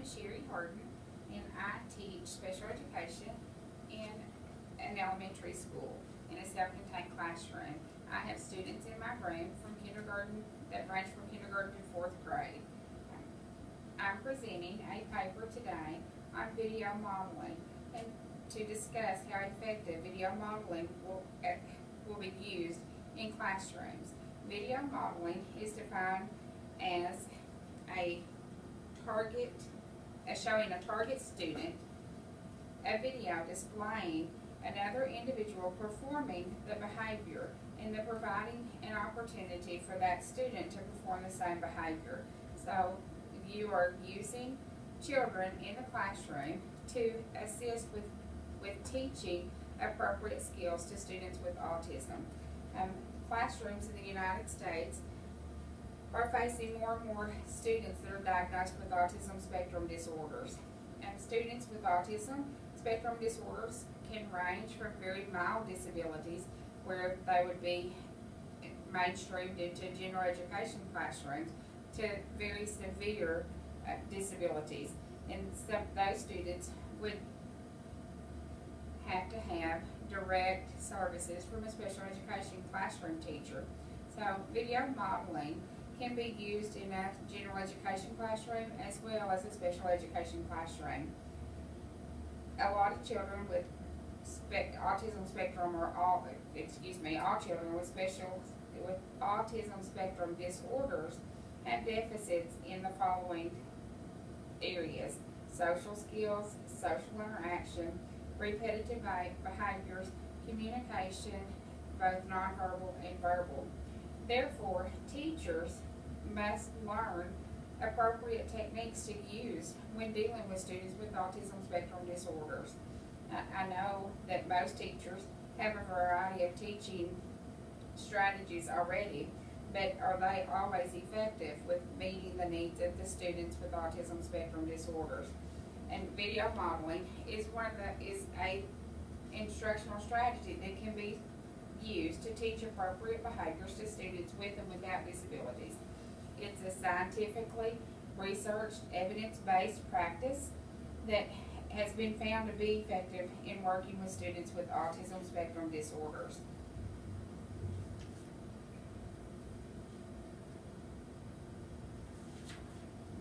is Sherry Harden, and I teach special education in an elementary school in a self-contained classroom. I have students in my room from kindergarten that range from kindergarten to fourth grade. I'm presenting a paper today on video modeling and to discuss how effective video modeling will be used in classrooms. Video modeling is defined as showing a target student a video displaying another individual performing the behavior and then providing an opportunity for that student to perform the same behavior. So you are using children in the classroom to assist with teaching appropriate skills to students with autism. Classrooms in the United States are facing more and more students that are diagnosed with autism spectrum disorders. Students with autism spectrum disorders can range from very mild disabilities, where they would be mainstreamed into general education classrooms, to very severe disabilities. And some of those students would have to have direct services from a special education classroom teacher. So video modeling can be used in a general education classroom as well as a special education classroom. A lot of children with autism spectrum, or all children with autism spectrum disorders have deficits in the following areas: social skills, social interaction, repetitive behaviors, communication, both nonverbal and verbal. Therefore, teachers must learn appropriate techniques to use when dealing with students with autism spectrum disorders. I know that most teachers have a variety of teaching strategies already, but are they always effective with meeting the needs of the students with autism spectrum disorders? And video modeling is a instructional strategy that can be used to teach appropriate behaviors to students with and without disabilities. It's a scientifically researched, evidence-based practice that has been found to be effective in working with students with autism spectrum disorders.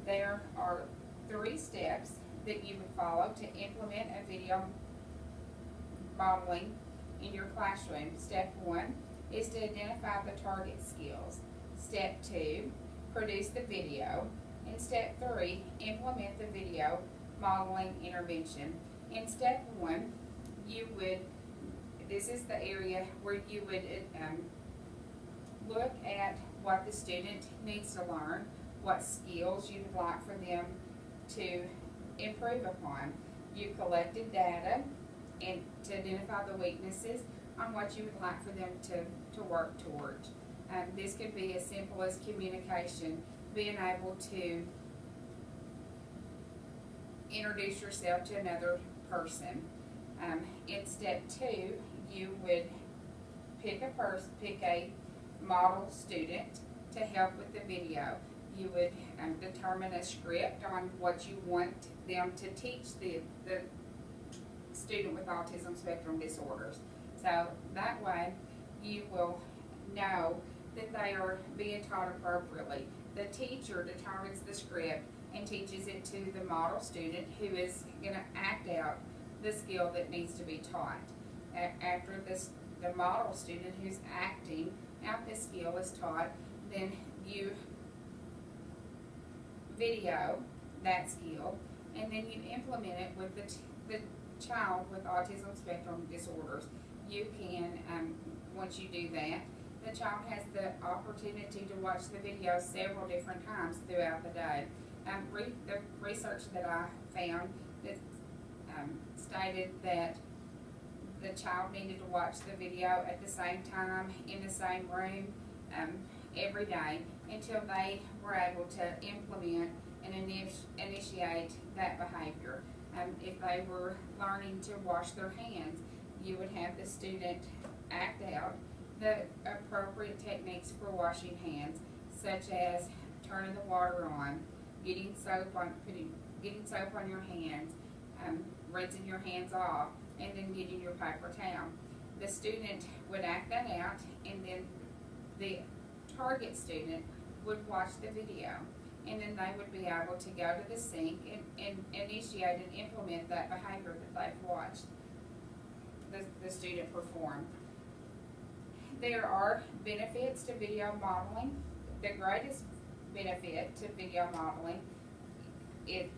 There are 3 steps that you would follow to implement a video modeling in your classroom. Step 1 is to identify the target skills. Step 2, produce the video. And step 3, implement the video modeling intervention. In step 1, this is the area where you would look at what the student needs to learn, what skills you would like for them to improve upon. You collected data and to identify the weaknesses on what you would like for them to work towards. This could be as simple as communication, being able to introduce yourself to another person. In step 2, you would pick a model student to help with the video. You would determine a script on what you want them to teach the student with autism spectrum disorders. So that way you will know that they are being taught appropriately. The teacher determines the script and teaches it to the model student, who is going to act out the skill that needs to be taught. After the model student who's acting out the skill is taught, then you video that skill, and then you implement it with the child with autism spectrum disorders. You can, once you do that, the child has the opportunity to watch the video several different times throughout the day. The research that I found that stated that the child needed to watch the video at the same time in the same room every day until they were able to implement and initiate that behavior. If they were learning to wash their hands, you would have the student act out the appropriate techniques for washing hands, such as turning the water on, getting soap on your hands, rinsing your hands off, and then getting your paper towel. The student would act that out, and then the target student would watch the video, and then they would be able to go to the sink and initiate and implement that behavior that they've watched the student perform. There are benefits to video modeling. The greatest benefit to video modeling in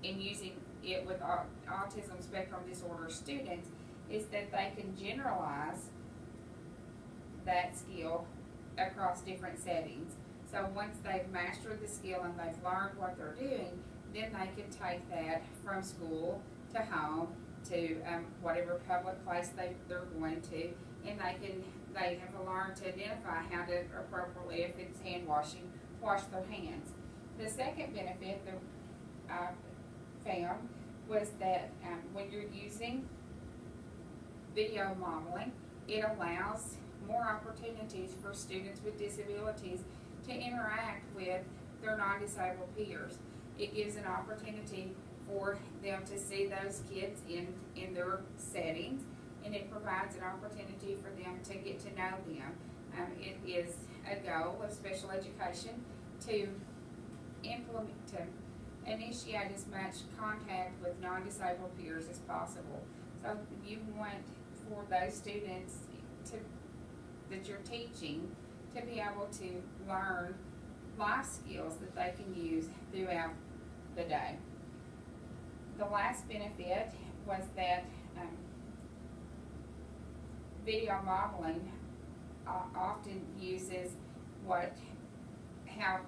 using it with autism spectrum disorder students is that they can generalize that skill across different settings. So once they've mastered the skill and they've learned what they're doing, then they can take that from school to home to whatever public place they're going to, and they have learned to identify how to appropriately, if it's hand washing, wash their hands. The second benefit that I found was that when you're using video modeling, it allows more opportunities for students with disabilities to interact with their non-disabled peers. It gives an opportunity for them to see those kids in their settings, and it provides an opportunity for them to get to know them. It is a goal of special education to initiate as much contact with non-disabled peers as possible. So you want for those students that you're teaching to be able to learn life skills that they can use throughout the day. The last benefit was that video modeling often uses how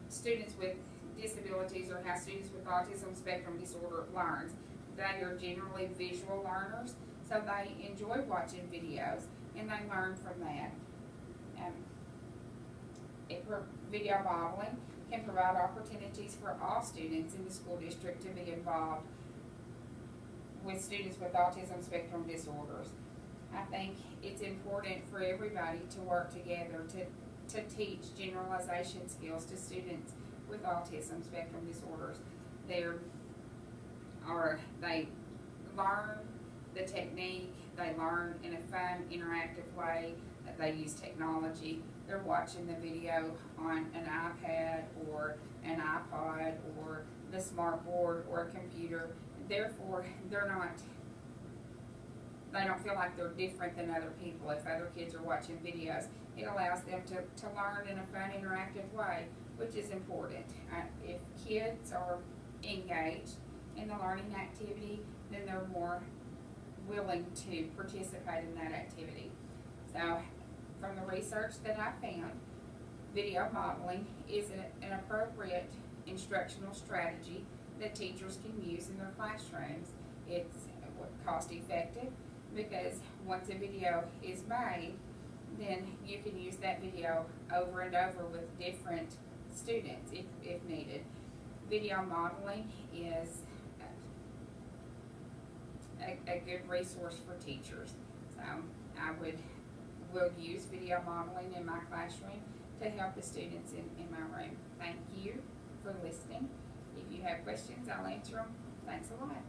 students with disabilities or how students with autism spectrum disorder learns. They are generally visual learners, so they enjoy watching videos and they learn from that. Video modeling can provide opportunities for all students in the school district to be involved with students with autism spectrum disorders. I think it's important for everybody to work together to teach generalization skills to students with autism spectrum disorders. They learn the technique, they learn in a fun, interactive way, that they use technology. They're watching the video on an iPad or an iPod or the smart board or a computer. Therefore, they don't feel like they're different than other people. If other kids are watching videos, it allows them to learn in a fun, interactive way, which is important. If kids are engaged in the learning activity, then they're more willing to participate in that activity. So, from the research that I found, video modeling is an appropriate instructional strategy that teachers can use in their classrooms. It's cost effective because once a video is made, then you can use that video over and over with different students if needed. Video modeling is a good resource for teachers. So I will use video modeling in my classroom to help the students in my room. Thank you for listening. If you have questions, I'll answer them. Thanks a lot.